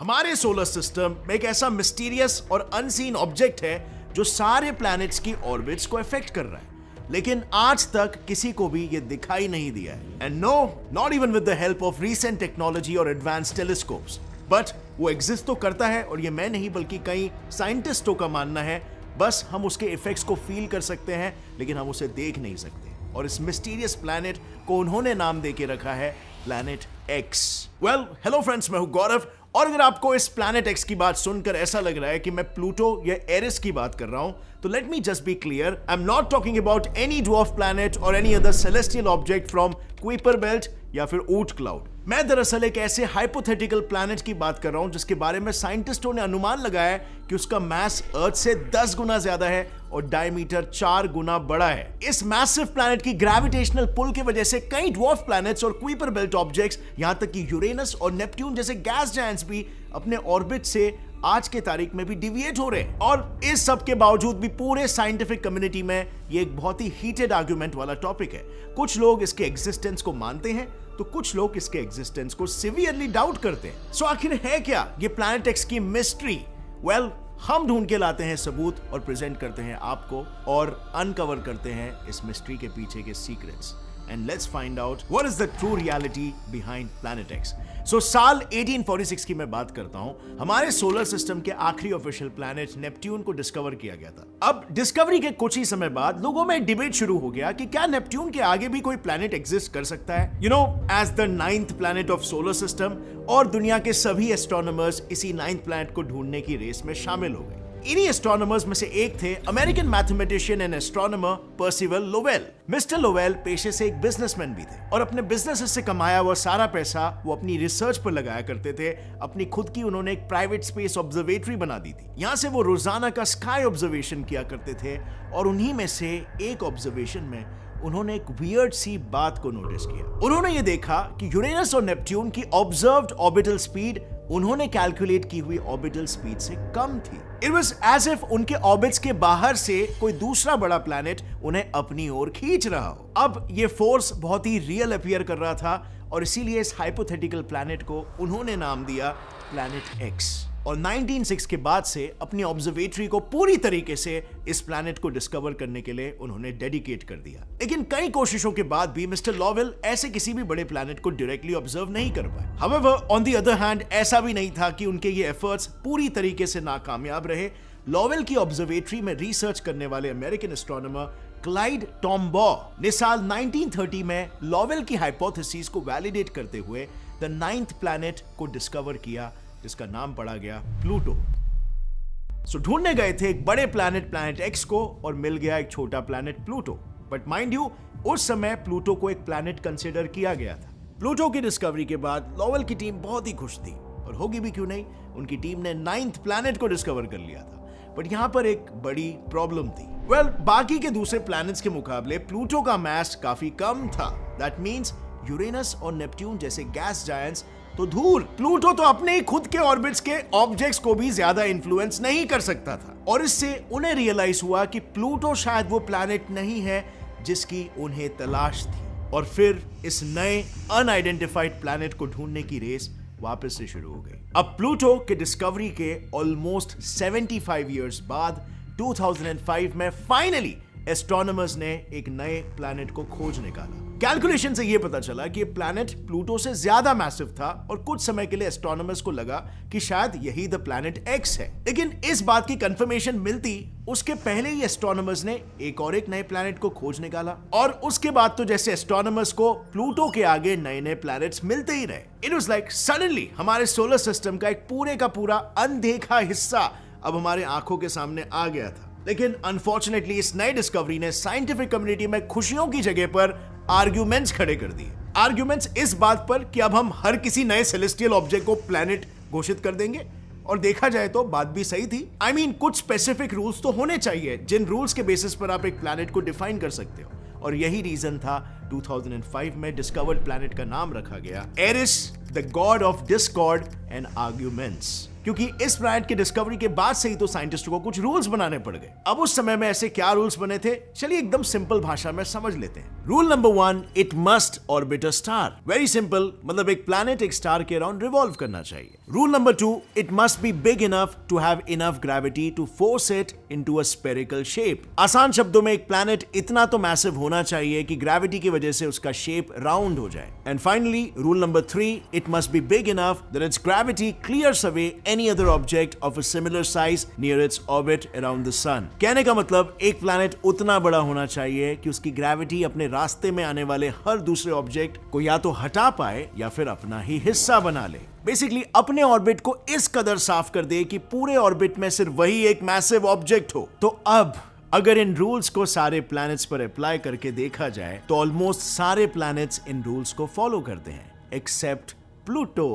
हमारे solar system में एक ऐसा मिस्टीरियस और अनसीन ऑब्जेक्ट है जो सारे प्लैनेट्स की ऑर्बिट्स को इफेक्ट कर रहा है, लेकिन आज तक किसी को भी ये दिखाई नहीं दिया है। And no, not even with the help of recent technology और एडवांस टेलीस्कोप्स, बट वो एग्जिस्ट तो करता है, और ये मैं नहीं बल्कि कई साइंटिस्टों का मानना है। बस हम उसके इफेक्ट्स को फील कर सकते हैं, लेकिन हम उसे देख नहीं सकते। और इस मिस्टीरियस प्लैनेट को उन्होंने नाम देके रखा है planet x. Well, hello friends, मैं हूं गौरव, और अगर आपको इस प्लैनेट एक्स की बात सुनकर ऐसा लग रहा है कि मैं प्लूटो या एरिस की बात कर रहा हूं, तो let me just be clear, I am not talking about any dwarf planet और any other celestial object from Kuiper belt या फिर ऊट क्लाउड। मैं दरअसल एक ऐसे हाइपोथेटिकल प्लैनेट की बात कर रहा हूं जिसके बारे में साइंटिस्टों ने अनुमान लगाया है कि उसका मास अर्थ से 10 गुना ज्यादा है और डायमीटर 4 गुना बड़ा है। इस मैसिव प्लैनेट की ग्रेविटेशनल पुल की वजह से कई ड्वार्फ प्लैनेट्स और कुइपर बेल्ट ऑब्जेक्ट्स, यहां तक कि यूरेनस और नेपट्यून जैसे गैस जायंट्स भी अपने ऑर्बिट से आज के तारीख में भी डिविएट हो रहे हैं। और इस सब के बावजूद भी पूरे साइंटिफिक कम्युनिटी में ये एक बहुत ही हीटेड आर्गुमेंट वाला टॉपिक है। कुछ लोग इसके एग्जिस्टेंस को मानते हैं, तो कुछ लोग इसके एग्जिस्टेंस को सिवियरली डाउट करते हैं। सो आखिर है क्या ये प्लैनेट एक्स की मिस्ट्री? वेल, हम ढूंढ के लाते हैं सबूत और प्रेजेंट करते हैं आपको, और अनकवर करते हैं इस मिस्ट्री के पीछे के secrets. And let's find out what is the true reality behind Planet X. So साल 1846 की मैं बात करता हूं। हमारे सोलर सिस्टम के आखिरी ऑफिशियल प्लैनेट नेपट्यून को डिस्कवर किया गया था। अब डिस्कवरी के कुछ ही समय बाद लोगों में डिबेट शुरू हो गया कि क्या नेपट्यून के आगे भी कोई प्लैनेट एग्जिस्ट कर सकता है, you know, as the 9th planet of solar system. और दुनिया के सभी एस्ट्रोनॉमर्स इसी 9th प्लैनेट को ढूंढने की रेस में शामिल हो गए। इन्हीं एस्ट्रोनॉमर्स में से एक थे American mathematician and astronomer Percival Lowell. Mister Lowell पेशे से एक बिजनेसमैन भी थे, और अपने बिजनेस से कमाया हुआ सारा पैसा वो अपनी रिसर्च पर लगाया करते थे। अपनी खुद की उन्होंने एक प्राइवेट स्पेस ऑब्जर्वेटरी बना दी थी। यहां से वो रोजाना का स्काई ऑब्जर्वेशन किया करते थे, और उन्हीं में से एक ऑब्जर्वेशन में उन्होंने एक वियर्ड सी बात को नोटिस किया। उन्होंने ये देखा कि यूरेनस और नेपट्यून की ऑब्जर्व्ड ऑर्बिटल स्पीड उन्होंने कैलकुलेट की हुई ऑर्बिटल स्पीड से कम थी। इट वाज एज इफ उनके ऑर्बिट्स के बाहर से कोई दूसरा बड़ा प्लैनेट उन्हें अपनी ओर खींच रहा हो। अब ये फोर्स बहुत ही रियल अपीयर कर रहा था, और इसीलिए इस हाइपोथेटिकल प्लैनेट को उन्होंने नाम दिया प्लैनेट एक्स। और 1906 के बाद से अपनी ऑब्जर्वेटरी को पूरी तरीके से इस प्लैनेट को डिस्कवर करने के लिए उन्होंने डेडिकेट कर दिया। लेकिन कई कोशिशों के बाद भी मिस्टर लोवेल ऐसे किसी भी बड़े प्लैनेट को डायरेक्टली ऑब्जर्व नहीं कर पाए। However, on the other hand, ऐसा भी नहीं था कि उनके ये एफर्ट्स पूरी तरीके से नाकामयाब रहे। लोवेल की ऑब्जर्वेटरी में रिसर्च करने वाले अमेरिकन एस्ट्रोनॉमर क्लाइड टॉम्बॉ ने साल 1930 में लोवेल की हाइपोथेसिस को वैलिडेट करते हुए द 9th प्लैनेट को डिस्कवर किया, जिसका नाम पड़ा गया प्लूटो। सो ढूंढने गए थे एक बड़े प्लैनेट एक्स को, और मिल गया एक छोटा planet Pluto. But mind you, उस समय प्लूटो को एक प्लैनेट कंसीडर किया गया था। प्लूटो की डिस्कवरी के बाद लोवेल की टीम बहुत ही खुश थी, और होगी भी क्यों नहीं, उनकी टीम ने 9th प्लैनेट को डिस्कवर कर लिया था। बट यहां पर एक बड़ी प्रॉब्लम थी। वेल, बाकी के दूसरे प्लैनेट्स के मुकाबले प्लूटो का मास काफी कम था। दैट मींस यूरेनस और नेपट्यून जैसे गैस जायंट्स तो दूर, प्लूटो तो अपने ही खुद के ऑर्बिट्स के ऑब्जेक्ट्स को भी ज्यादा इन्फ्लुएंस नहीं कर सकता था। और इससे उन्हें रियलाइज हुआ कि प्लूटो शायद वो प्लैनेट नहीं है जिसकी उन्हें तलाश थी। और फिर इस नए अनआइडेंटिफाइड प्लैनेट को ढूंढने की रेस वापस से शुरू हो गई। अब प्लूटो के डिस्कवरी के ऑलमोस्ट 75 इयर्स बाद 2005 में फाइनली एस्ट्रोनॉमर्स ने एक नए प्लैनेट को खोज निकाला। कैलकुलेशन से यह पता चला कि प्लैनेट प्लूटो से ज्यादा मैसिव था, और कुछ समय के लिए एस्ट्रोनॉमर्स को लगा कि शायद यही द प्लैनेट एक्स है। लेकिन इस बात की कंफर्मेशन मिलती उसके पहले ही एस्ट्रोनॉमर्स ने एक नए प्लैनेट को खोज निकाला, और उसके बाद तो जैसे एस्ट्रोनॉमर्स को प्लूटो के आगे नए प्लैनेट्स मिलते ही रहे। इट वाज लाइक सडनली हमारे सोलर सिस्टम का एक पूरे का पूरा अनदेखा हिस्सा अब हमारे आंखों के सामने आ गया था। लेकिन अनफॉर्चुनेटली इस नई डिस्कवरी ने साइंटिफिक कम्युनिटी में खुशियों की जगह पर आर्ग्यूमेंट्स खड़े कर दिए। आर्ग्यूमेंट्स इस बात पर कि अब हम हर किसी नए सेलेस्टियल ऑब्जेक्ट को प्लैनेट घोषित कर देंगे। और देखा जाए तो बात भी सही थी। I mean, कुछ स्पेसिफिक रूल्स तो होने चाहिए जिन रूल्स के बेसिस पर आप एक प्लैनेट को डिफाइन कर सकते हो, और यही रीजन था 2005 में डिस्कवर्ड प्लैनेट का नाम रखा गया Eris, the god of discord and arguments, क्योंकि इस प्लैनेट की डिस्कवरी के बाद से ही तो साइंटिस्टों को कुछ रूल्स बनाने पड़ गए। अब उस समय में ऐसे क्या रूल्स बने थे, चलिए एकदम सिंपल भाषा में समझ लेते हैं। Rule number 1, it must orbit a star. Very simple, मतलब एक प्लैनेट एक स्टार के अराउंड रिवॉल्व करना चाहिए। Rule number 2, it must be big enough to have enough gravity to force it into a spherical shape. आसान शब्दों में एक प्लैनेट इतना तो मैसिव होना चाहिए कि ग्रेविटी की वजह से उसका शेप राउंड हो जाए। And finally rule number 3, it must be big enough that it's gravity clears away any other object of a similar size near its orbit around the sun। कहने का मतलब एक प्लैनेट उतना बड़ा होना चाहिए कि उसकी ग्रेविटी अपने रास्ते में आने वाले हर दूसरे ऑब्जेक्ट को या तो हटा पाए या फिर अपना ही हिस्सा बना ले। बेसिकली अपने ऑर्बिट को इस कदर साफ कर दे कि पूरे ऑर्बिट में सिर्फ वही एक मैसिव ऑब्जेक्ट हो। तो अब अगर इन रूल्स को सारे प्लैनेट्स पर अप्लाई करके देखा जाए तो ऑलमोस्ट सारे प्लैनेट्स इन रूल्स को फॉलो करते हैं except Pluto.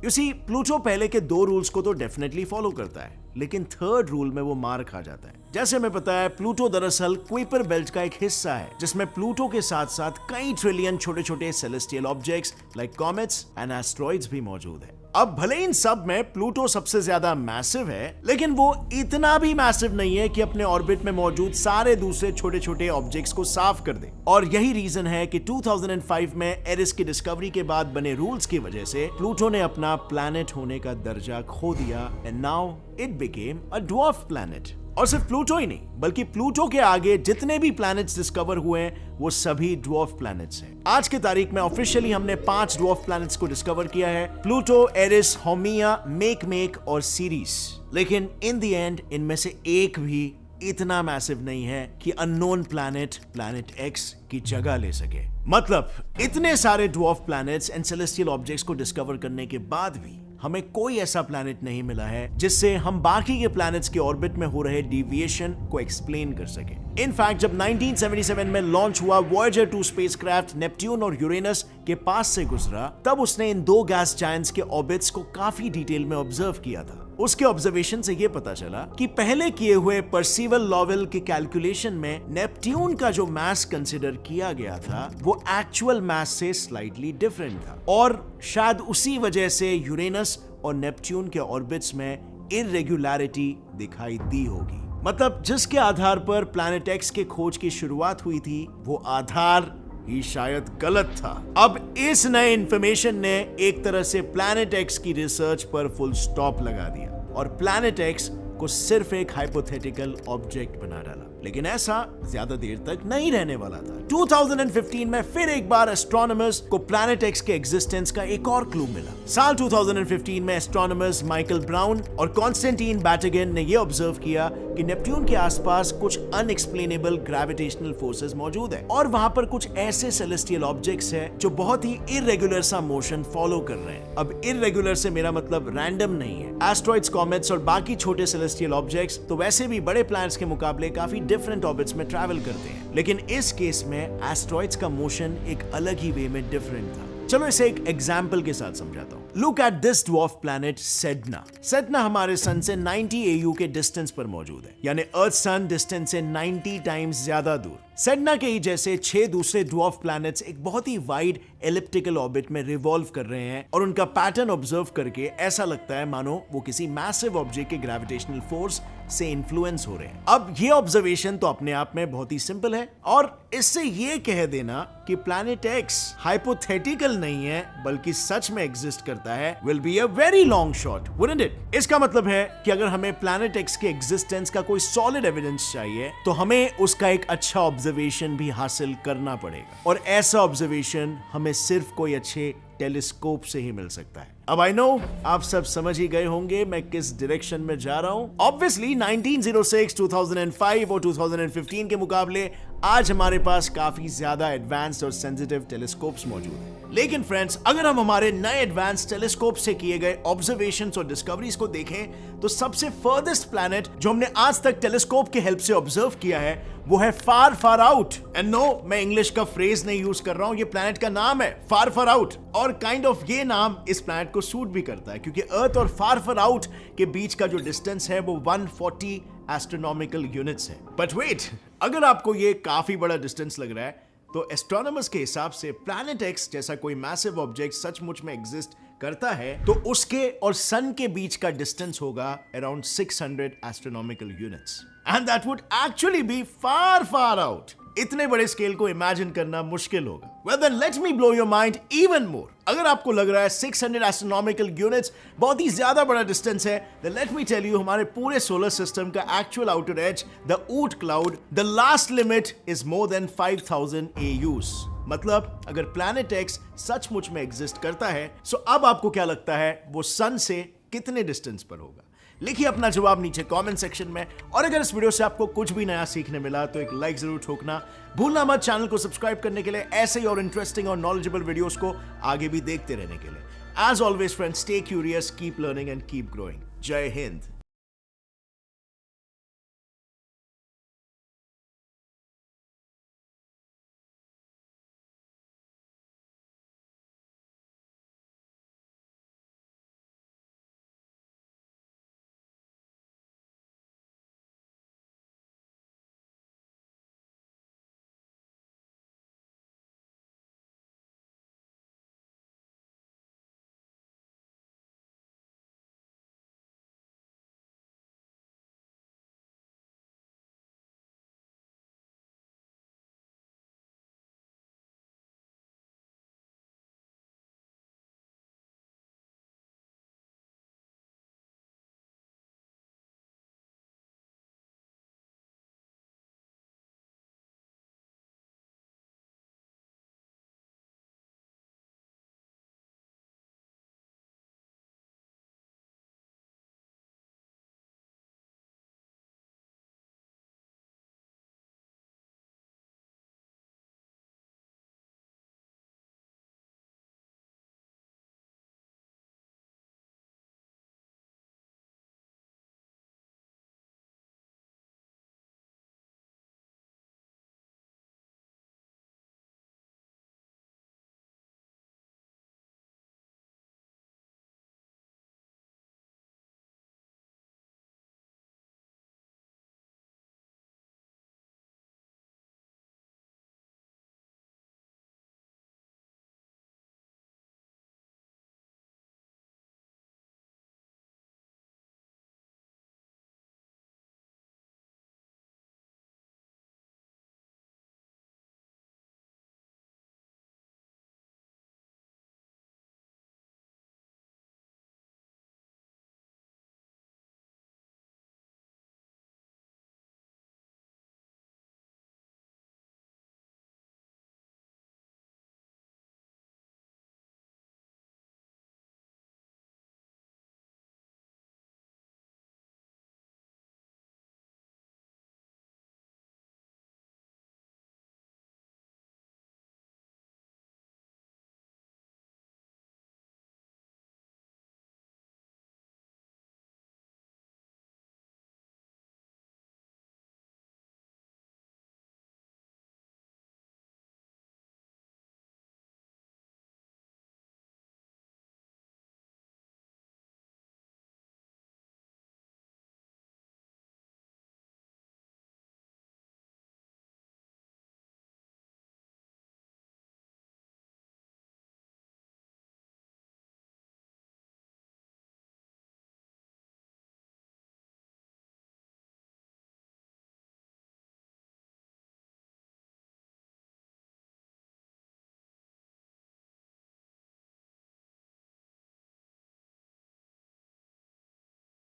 You see, Pluto पहले के 2 रूल्स को तो डेफिनेटली फॉलो करता है, लेकिन थर्ड रूल में वो मार खा जाता है। जैसे हमें पता है, प्लूटो दरअसल कुइपर बेल्ट का एक हिस्सा है, जिसमें प्लूटो के साथ साथ कई ट्रिलियन छोटे छोटे celestial objects like comets and asteroids भी मौजूद है। अब भले इन सब में प्लूटो सबसे ज्यादा मैसिव है, लेकिन वो इतना भी मैसिव नहीं है कि अपने ऑर्बिट में मौजूद सारे दूसरे छोटे छोटे ऑब्जेक्ट्स को साफ कर दे। और यही रीजन है कि 2005 में एरिस की डिस्कवरी के बाद बने रूल्स की वजह से प्लूटो ने अपना प्लैनेट होने का दर्जा खो दिया and now it became a dwarf planet. और सिर्फ प्लूटो ही नहीं, बल्कि प्लूटो के आगे जितने भी प्लैनेट्स डिस्कवर हुए हैं वो सभी ड्वार्फ प्लैनेट्स हैं। आज के तारीख में ऑफिशियली हमने 5 ड्वार्फ प्लैनेट्स को डिस्कवर किया है, प्लूटो, एरिस, हाउमिया, मेक और सीरीस। लेकिन इन द एंड इनमें से एक भी इतना मैसिव नहीं है कि अननोन प्लैनेट एक्स की जगह ले सके। मतलब इतने सारे dwarf planets and celestial objects को डिस्कवर करने के बाद भी हमें कोई ऐसा प्लैनेट नहीं मिला है जिससे हम बाकी के प्लैनेट्स के ऑर्बिट में हो रहे डिविएशन को एक्सप्लेन कर सके। इनफैक्ट जब 1977 में लॉन्च हुआ वॉयेजर 2 स्पेसक्राफ्ट नेपट्यून और यूरेनस के पास से गुजरा, तब उसने इन 2 गैस जायंट्स के ऑर्बिट्स को काफी डिटेल में ऑब्जर्व किया था। उसके ऑब्जर्वेशन से यह पता चला कि पहले किए हुए पर्सिवल लॉवेल के कैलकुलेशन में नेपट्यून का जो मास कंसिडर किया गया था वो एक्चुअल मास से स्लाइटली डिफरेंट था, और शायद उसी वजह से यूरेनस और नेपट्यून के ऑर्बिट्स में इररेगुलरिटी दिखाई दी होगी। मतलब जिसके आधार पर प्लैनेट एक्स के खोज की शुरुआत हुई थी वो आधार ही शायद गलत था। अब इस नए इंफॉर्मेशन ने एक तरह से प्लैनेट एक्स की रिसर्च पर फुल स्टॉप लगा दिया और प्लैनेट एक्स को सिर्फ एक हाइपोथेटिकल ऑब्जेक्ट बना डाला। लेकिन ऐसा ज्यादा देर तक नहीं रहने वाला था। 2015 में फिर एक बार एस्ट्रोनॉमर्स को प्लैनेट एक्स के एग्जिस्टेंस का एक और क्लू मिला। साल 2015 में एस्ट्रोनॉमर्स माइकल ब्राउन और कॉन्स्टेंटीन बैटगेन ने यह ऑब्जर्व किया कि नेपट्यून के आसपास कुछ अनएक्सप्लेनेबल ग्रेविटेशनल फोर्सेस मौजूद है और वहां पर कुछ ऐसे सेलेस्टियल ऑब्जेक्ट्स हैं जो बहुत ही इररेगुलर सा मोशन फॉलो कर रहे हैं। अब इररेगुलर से मेरा मतलब रैंडम नहीं है। एस्ट्रॉइड्स, कॉमेट्स और बाकी छोटे सेलेस्टियल ऑब्जेक्ट्स तो वैसे भी बड़े प्लैनेट्स के मुकाबले काफी डिफरेंट ऑर्बिट्स में ट्रैवल करते हैं, लेकिन इस केस में एस्ट्रॉइड्स का मोशन एक अलग ही वे में डिफरेंट था। चलो इसे एक एग्जाम्पल के साथ समझाता हूं। Look at this dwarf planet Sedna. Sedna हमारे सन से 90 AU के डिस्टेंस पर मौजूद है, यानी अर्थ सन डिस्टेंस से 90 टाइम्स ज्यादा दूर। सेडना के ही जैसे 6 दूसरे ड्वार्फ प्लैनेट्स एक बहुत ही वाइड एलिप्टिकल ऑर्बिट में रिवॉल्व कर रहे हैं और उनका पैटर्न ऑब्जर्व करके ऐसा लगता है मानो वो किसी मैसिव ऑब्जेक्ट के ग्रेविटेशनल फोर्स से इन्फ्लुएंस हो रहे हैं। अब ये ऑब्जर्वेशन तो अपने आप में बहुत ही सिंपल है और इससे ये कह देना कि प्लैनेट एक्स हाइपोथेटिकल नहीं है बल्कि सच में एग्जिस्ट करता है will be a very long shot, wouldn't it? इसका मतलब है कि अगर हमें प्लैनेट एक्स के एग्जिस्टेंस का कोई सॉलिड एविडेंस चाहिए तो हमें उसका एक अच्छा ऑब्जर्वेशन भी हासिल करना पड़ेगा, और ऐसा ऑब्जर्वेशन हमें सिर्फ कोई अच्छे टेलीस्कोप से ही मिल सकता है। अब आई नो आप सब समझ ही गए होंगे मैं किस डायरेक्शन में जा रहा हूं। ऑब्वियसली 1906, 2005 और 2015 के मुकाबले आज हमारे पास काफी ज्यादा एडवांस्ड और सेंसिटिव टेलीस्कोप्स मौजूद हैं। लेकिन फ्रेंड्स, अगर हम हमारे नए एडवांस टेलीस्कोप से किए गए ऑब्जर्वेशंस और डिस्कवरीज को देखें तो सबसे फर्देस्ट प्लैनेट जो हमने आज तक टेलीस्कोप के हेल्प से ऑब्जर्व किया है वो है फार फार आउट। एंड नो, मैं इंग्लिश का फ्रेज नहीं यूज कर रहा हूं, ये प्लैनेट का नाम है फार फार आउट। और काइंड ऑफ ये नाम इस प्लैनेट को सूट भी करता है क्योंकि अर्थ और फार फार आउट के बीच का जो डिस्टेंस है वो 140 एस्ट्रोनॉमिकल यूनिट्स है। बट वेट, अगर आपको ये काफी बड़ा डिस्टेंस लग रहा है तो एस्ट्रोनॉमर्स के हिसाब से प्लैनेट एक्स जैसा कोई मैसिव ऑब्जेक्ट सचमुच में एग्जिस्ट करता है तो उसके और सन के बीच का डिस्टेंस होगा around 600 astronomical units and that would actually be far far out. इतने बड़े स्केल को इमेजिन करना मुश्किल होगा। Well then let me blow your mind even more. अगर आपको लग रहा है 600 एस्ट्रोनॉमिकल यूनिट्स बहुत ही ज्यादा बड़ा डिस्टेंस है, then let me tell you हमारे पूरे सोलर सिस्टम का एक्चुअल आउटर एज द ऊट cloud, the last limit is more than 5000 AUs। मतलब अगर प्लैनेट एक्स सचमुच में एग्जिस्ट करता है, सो अब आपको क्या लगता है वो सन से कितने डिस्टेंस पर होगा? लिखिए अपना जवाब नीचे कमेंट सेक्शन में। और अगर इस वीडियो से आपको कुछ भी नया सीखने मिला तो एक लाइक जरूर ठोकना भूलना मत। चैनल को सब्सक्राइब करने के लिए ऐसे ही और इंटरेस्टिंग और नॉलेजेबल वीडियोस को आगे भी देखते रहने के लिए। As always friends, stay curious, keep learning and keep growing. जय हिंद।